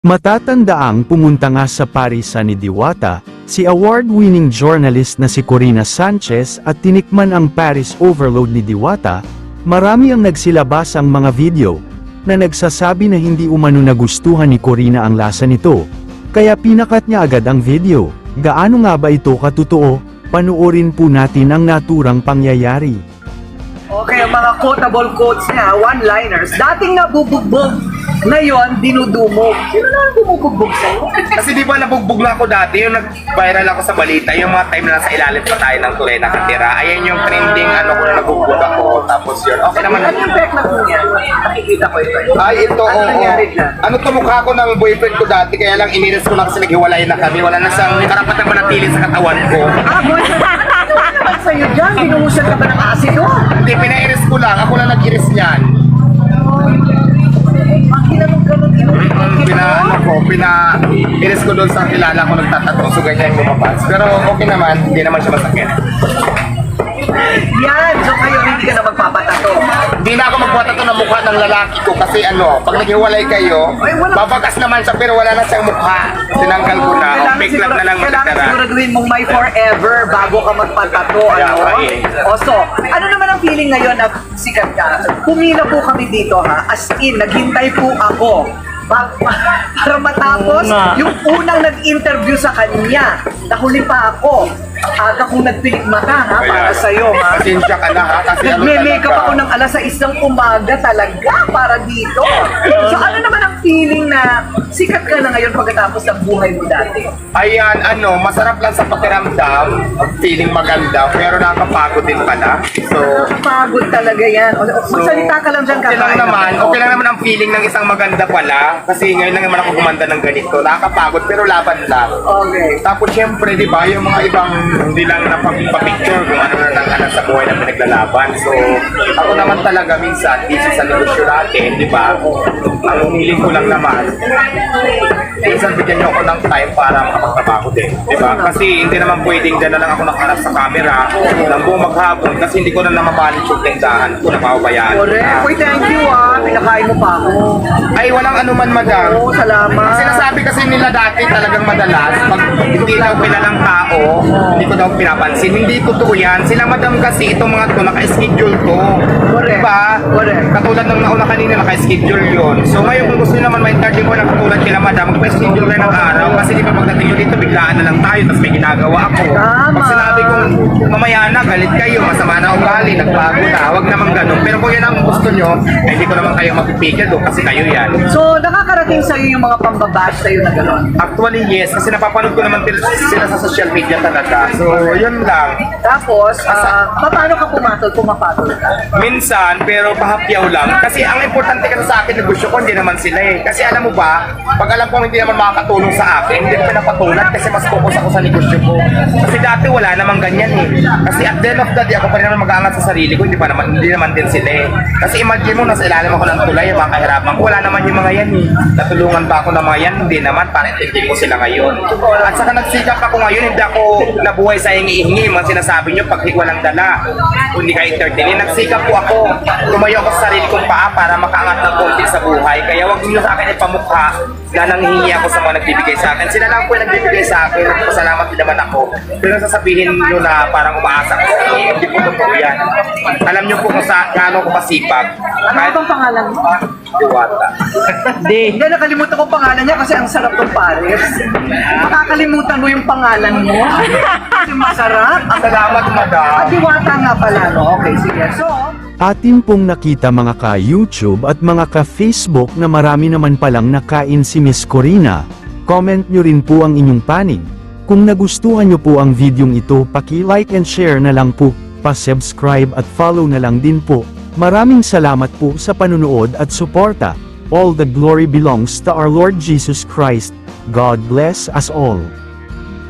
Matatandaang pumunta nga sa Paris ni Diwata, si award-winning journalist na si Corina Sanchez at tinikman ang Paris overload ni Diwata. Marami ang nagsilabas ang mga video na nagsasabi na hindi umano nagustuhan ni Corina ang lasa nito, kaya pinakat niya agad ang video. Gaano nga ba ito katotoo? Panuorin po natin ang naturang pangyayari. Okay, ang mga quotable quotes niya, one-liners. Dating nabubugbog, ngayon dinudumog. Sino na ang bumubugbog sa'yo? Kasi di ba nabugbog na ako dati, yung nag-viral ako sa balita, yung mga time na nasa ilalim pa tayo ng tulay nakatira. Ayan yung trending ano ko na nabugbog ako, tapos yun. Okay naman. Ano yung peklat mo niya? Nakikita ko ito. Ay, ito, Ano oo. nangyari dyan? Ano to, mukha ko ng boyfriend ko dati, kaya lang iniris ko na kasi naghiwalay na kami. Wala na siyang karapatan manatili sa katawan ko. Boyfriend, ano naman sa'yo dyan? Binuhusan ka ba ng asido? Hindi, pinairis ko lang. Ako lang nag-iris niyan. Ang ginanong-ganon, Pina-iris ko doon sa kilala ko nagtatato. So, ganyan yung lumabas. Pero okay naman, hindi naman siya masakit. Yan, so kayo hindi ka na magpapatato. Hindi na ako magpatato ng mukha ng lalaki ko kasi pag naghiwalay kayo, Ay, wala. babagas naman siya pero wala na siyang mukha. Tinanggal ko na. O, fake lang na lang Kailangan matitira. siguraduhin mong may forever bago ka magpatato. Yeah, Ano? right. O so, ano naman ang feeling ngayon na sikat ka? Pumila po kami dito ha, as in, naghintay po ako. Para matapos, yung unang nag-interview sa kanya, nahuli pa ako. Aga kong nagpiligma ka ha, para sa'yo ha. Pasensya ka na ha. Kasi Nagme-makeup ako ng alas 6 ng umaga talaga para dito. So ano naman ang feeling na sikat ka na ngayon pagkatapos ng buhay mo dati? Ayan, masarap lang sa pakiramdam. Feeling maganda, pero nakakapagod din pala. So, Pagod talaga yan. Magsalita ka lang dyan okay lang kakain naman. ako. Okay lang naman ang feeling ng isang maganda pala. Kasi ngayon lang naman ako gumanda ng ganito. Nakakapagod, pero laban lang. Okay. Tapos syempre, di ba, yung mga ibang hindi lang napapicture kung ano na nang sa buhay na pinaglalaban. So, ako naman talaga minsan, busy sa negosyo natin, di ba? Ang hiling ko lang naman, minsan bigyan niyo ako ng time para makapagtrabaho din, di ba? Kasi hindi naman pwedeng dyan na lang ako nakaharap sa camera ng buong maghapon kasi hindi ko na namamanage yung tindahan ko, napapabayaan. Correct. Uy, thank you ah. Pinakain mo pa ako. Ay, walang anuman, madam. Oo, salamat. Sinasabi kasi nila dati talagang madalas, pag hindi daw kilalang tao, hindi ko daw pinapansin. Hindi totoo yan. Sila madam kasi itong mga to, naka-schedule to. Correct. Diba? Correct. Katulad ng nauna kanina, naka-schedule yun. So ngayon kung gusto nyo naman ma-interview ko na katulad kila madam, magpa-schedule kayo ng araw. Kasi di ba pagdating nyo dito, biglaan na lang tayo, tapos may ginagawa ako. Tama. Pag sinabi kong mamaya na, galit kayo, masama na ugali, nagbago na, wag naman ganun. Pero kung yun ang gusto nyo, eh, hindi ko naman kayo mapipigil doon kasi kayo yan. So, nakakarating sa'yo yung mga pambabash sa'yo na gano'n? Actually, yes. Kasi napapanood ko naman sila sa social media talaga. So, yun lang. Tapos, paano ka pumapatol ka? Minsan, pero pahapyaw lang. Kasi ang importante kasi sa akin, negosyo ko, hindi naman sila eh. Kasi alam mo ba, pag alam kong hindi naman makakatulong sa akin, hindi ko pinapatulan kasi mas focus ako sa negosyo ko. Kasi dati wala namang ganyan eh. Kasi at the end of the day, ako pa rin naman mag-aangat sa sarili ko, hindi naman din sila eh. Kasi imagine mo, nasa ilalim ako ng tulay, yung mga kahirapan ko, wala naman yung mga yan eh. Natulungan ba ako ng mga yan? Hindi naman, para intindi ko sila ngayon. At saka nagsikap ako ngayon, hindi ako nabuhay sa hingi-hingi. Mga sinasabi nyo, pag walang dala, hindi ka entertainin. Nagsikap po ako, tumayo ako sa sarili kong paa para makaangat ng konti sa buhay. Kaya wag niyo sa akin ipamukha na nanghihingi ako sa mga nagbibigay sa akin. Sila lang po yung nagbibigay sa akin, pasalamat din naman ako. Pero sasabihin nyo na parang umaasa ko, hindi po totoo yan. Alam nyo po kung gaano ko masipag. Ano bang pangalan mo? Diwata. Hindi, nakalimutan ko pangalan niya kasi ang sarap ng pares. Makakalimutan mo yung pangalan mo. Kasi masarap. Salamat, madam. Diwata nga pala, no? Okay, sige. So, Atin pong nakita mga ka-YouTube at mga ka-Facebook na marami naman palang nakain si Miss Corina. Comment nyo rin po ang inyong panig. Kung nagustuhan nyo po ang videong ito, paki-like and share na lang po, pa-subscribe at follow na lang din po. Maraming salamat po sa panunood at suporta. All the glory belongs to our Lord Jesus Christ. God bless us all.